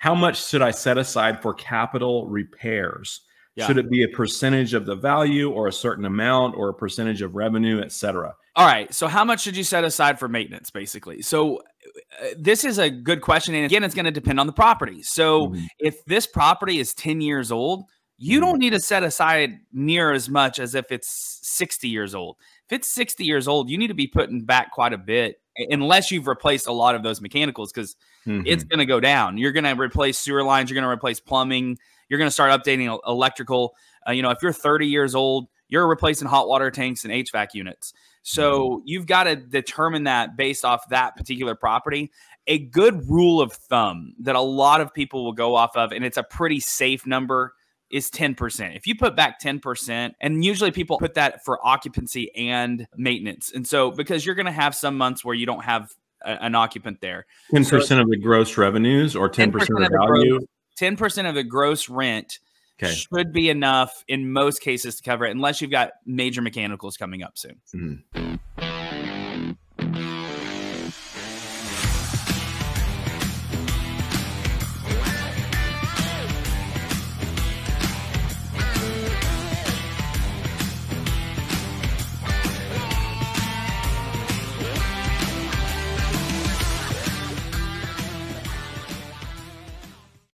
how much should I set aside for capital repairs? Yeah. Should it be a percentage of the value or a certain amount or a percentage of revenue, et cetera? All right. So how much should you set aside for maintenance, basically? So this is a good question. And again, it's going to depend on the property. So if this property is 10 years old, you don't need to set aside near as much as if it's 60 years old. If it's 60 years old, you need to be putting back quite a bit, unless you've replaced a lot of those mechanicals, because it's going to go down. You're going to replace sewer lines. You're going to replace plumbing. You're going to start updating electrical. If you're 30 years old, you're replacing hot water tanks and HVAC units. So you've got to determine that based off that particular property. A good rule of thumb that a lot of people will go off of, and it's a pretty safe number, is 10%. If you put back 10%, and usually people put that for occupancy and maintenance. And so because you're going to have some months where you don't have an occupant there. 10% of the gross revenues or 10% of the value? 10% of the gross rent should be enough in most cases to cover it, unless you've got major mechanicals coming up soon.